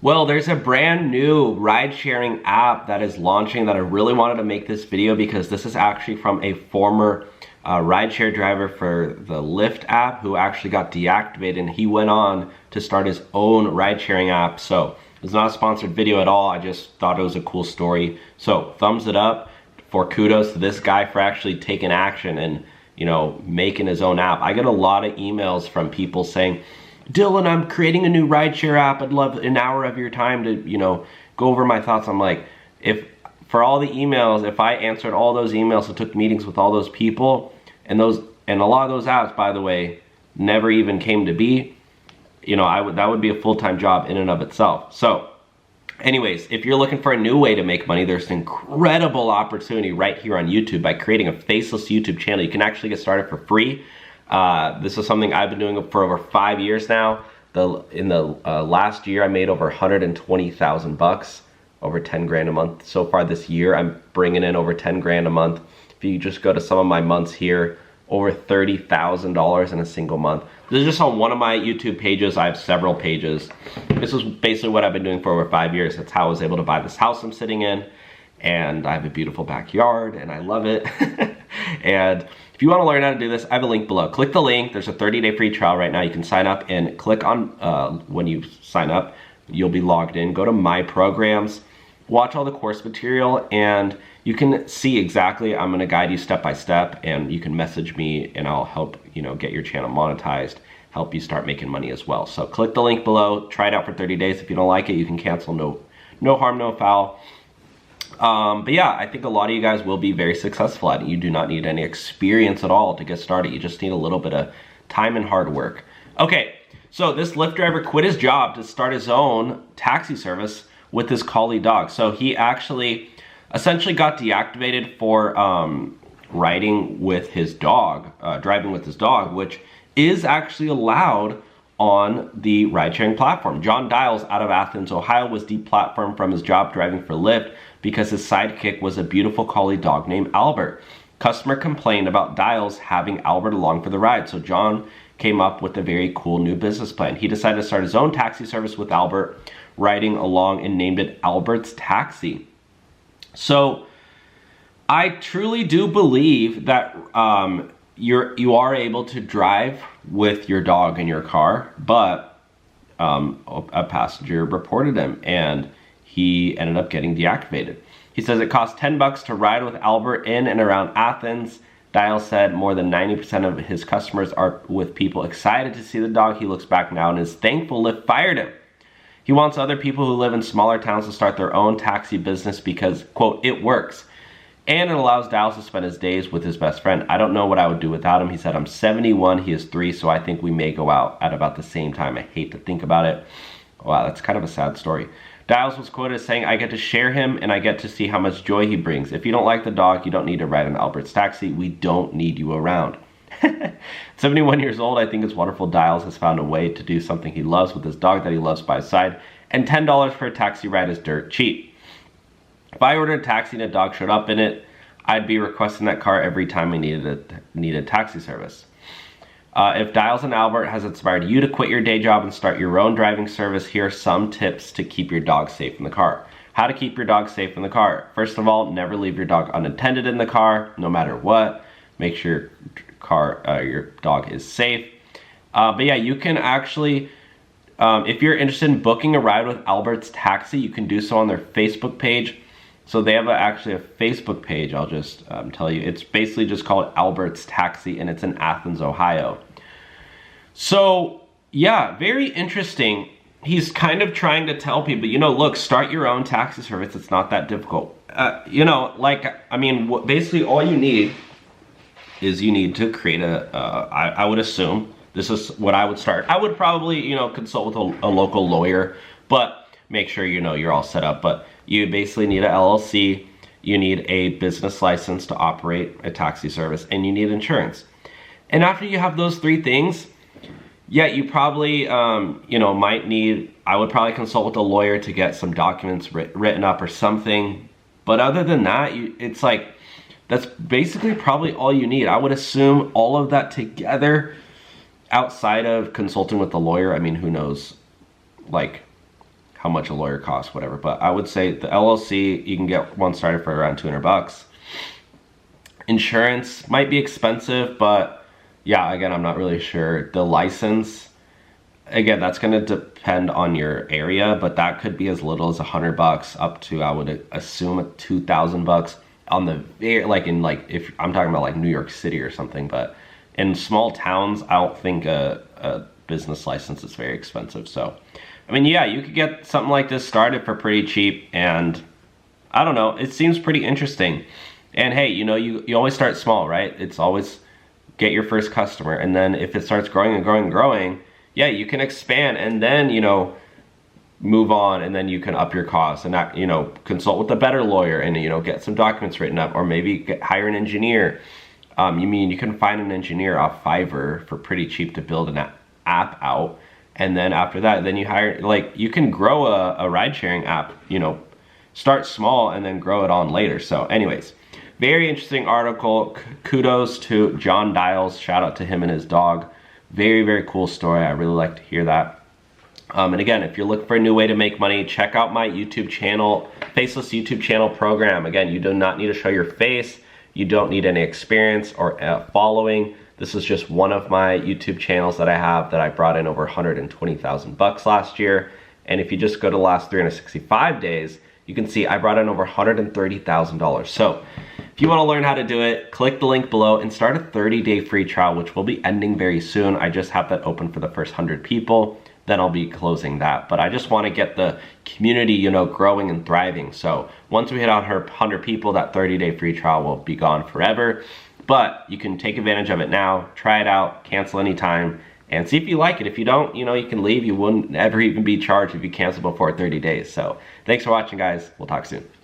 Well, there's a brand new ride-sharing app that is launching that I really wanted to make this video because this is actually from a former rideshare driver for the Lyft app who actually got deactivated, and he went on to start his own ride-sharing app. So it's not a sponsored video at all. I just thought it was a cool story. So thumbs it up for kudos to this guy for actually taking action and, you know, making his own app. I get a lot of emails from people saying, Dylan, I'm creating a new rideshare app. I'd love an hour of your time to, you know, go over my thoughts. I'm like, if for all the emails, if I answered all those emails and took meetings with all those people, and a lot of those apps, by the way, never even came to be, you know, that would be a full-time job in and of itself. So anyways, if you're looking for a new way to make money, there's an incredible opportunity right here on YouTube by creating a faceless YouTube channel. You can actually get started for free. This is something I've been doing for over 5 years now. In the last year, I made over 120,000 bucks, over 10 grand a month. So far this year, I'm bringing in over 10 grand a month. If you just go to some of my months here, over $30,000 in a single month. This is just on one of my YouTube pages. I have several pages. This is basically what I've been doing for over 5 years. That's how I was able to buy this house I'm sitting in. And I have a beautiful backyard and I love it. And if you want to learn how to do this, I have a link below. Click the link. There's a 30-day free trial right now. You can sign up and click on, when you sign up, you'll be logged in. Go to My Programs, watch all the course material, and you can see exactly, I'm going to guide you step by step, and you can message me and I'll help, you know, get your channel monetized, help you start making money as well. So click the link below, try it out for 30 days. If you don't like it, you can cancel, no harm, no foul. But yeah, I think a lot of you guys will be very successful at it. You do not need any experience at all to get started. You just need a little bit of time and hard work. Okay, so this Lyft driver quit his job to start his own taxi service with his collie dog. So he actually essentially got deactivated for riding with his dog, driving with his dog, which is actually allowed on the ride-sharing platform. John Dials out of Athens, Ohio was deplatformed from his job driving for Lyft because his sidekick was a beautiful collie dog named Albert. Customer complained about Dials having Albert along for the ride, so John came up with a very cool new business plan. He decided to start his own taxi service with Albert riding along and named it Albert's Taxi. So I truly do believe that you are able to drive with your dog in your car, but a passenger reported him and he ended up getting deactivated. He says it costs 10 bucks to ride with Albert in and around Athens. Dial said more than 90% of his customers are with people excited to see the dog. He looks back now and is thankful Lyft fired him. He wants other people who live in smaller towns to start their own taxi business because, quote, it works. And it allows Dials to spend his days with his best friend. I don't know what I would do without him. He said, I'm 71, he is 3, so I think we may go out at about the same time. I hate to think about it. Wow, that's kind of a sad story. Dials was quoted as saying, I get to share him and I get to see how much joy he brings. If you don't like the dog, you don't need to ride in Albert's Taxi. We don't need you around. 71 years old, I think it's wonderful Dials has found a way to do something he loves with his dog that he loves by his side. And $10 for a taxi ride is dirt cheap. If I ordered a taxi and a dog showed up in it, I'd be requesting that car every time I needed taxi service. If Dials and Albert has inspired you to quit your day job and start your own driving service, here are some tips to keep your dog safe in the car. How to keep your dog safe in the car. First of all, never leave your dog unattended in the car, no matter what. Make sure your dog is safe. But yeah, you can actually, if you're interested in booking a ride with Albert's Taxi, you can do so on their Facebook page. So they have actually a Facebook page, I'll just tell you. It's basically just called Albert's Taxi, and it's in Athens, Ohio. So yeah, very interesting. He's kind of trying to tell people, you know, look, start your own taxi service. It's not that difficult. You know, like, I mean, basically all you need is you need to create I would assume, this is what I would start. I would probably, you know, consult with a local lawyer, but make sure, you know, you're all set up. But you basically need an LLC, you need a business license to operate a taxi service, and you need insurance. And after you have those three things, yeah, you probably, you know, I would probably consult with a lawyer to get some documents written up or something. But other than that, it's like, that's basically probably all you need. I would assume all of that together, outside of consulting with the lawyer, I mean, who knows, like, how much a lawyer costs, whatever. But I would say the LLC, you can get one started for around 200 bucks. Insurance might be expensive, but yeah, again, I'm not really sure. The license, again, that's gonna depend on your area, but that could be as little as 100 bucks up to, I would assume, 2,000 bucks on the, if I'm talking about like New York City or something. But in small towns, I don't think a business license is very expensive. So, I mean, yeah, you could get something like this started for pretty cheap, and I don't know, it seems pretty interesting. And hey, you know, you always start small, right? It's always get your first customer, and then if it starts growing and growing and growing, yeah, you can expand, and then, you know, move on, and then you can up your costs and, you know, consult with a better lawyer and, you know, get some documents written up, or maybe hire an engineer. You can find an engineer off Fiverr for pretty cheap to build an app out. And then after that, then you hire, like, you can grow a ride sharing app, you know, start small and then grow it on later. So anyways, very interesting article. Kudos to John Dials. Shout out to him and his dog. Very, very cool story. I really like to hear that. And again, if you're looking for a new way to make money, check out my YouTube channel, Faceless YouTube channel program. Again, you do not need to show your face. You don't need any experience or following. This is just one of my YouTube channels that I have that I brought in over 120,000 bucks last year. And if you just go to the last 365 days, you can see I brought in over $130,000. So if you want to learn how to do it, click the link below and start a 30-day free trial, which will be ending very soon. I just have that open for the first 100 people. Then I'll be closing that. But I just want to get the community, you know, growing and thriving. So once we hit out 100 people, that 30-day free trial will be gone forever. But you can take advantage of it now, try it out, cancel anytime, and see if you like it. If you don't, you know, you can leave. You wouldn't ever even be charged if you cancel before 30 days. So thanks for watching, guys. We'll talk soon.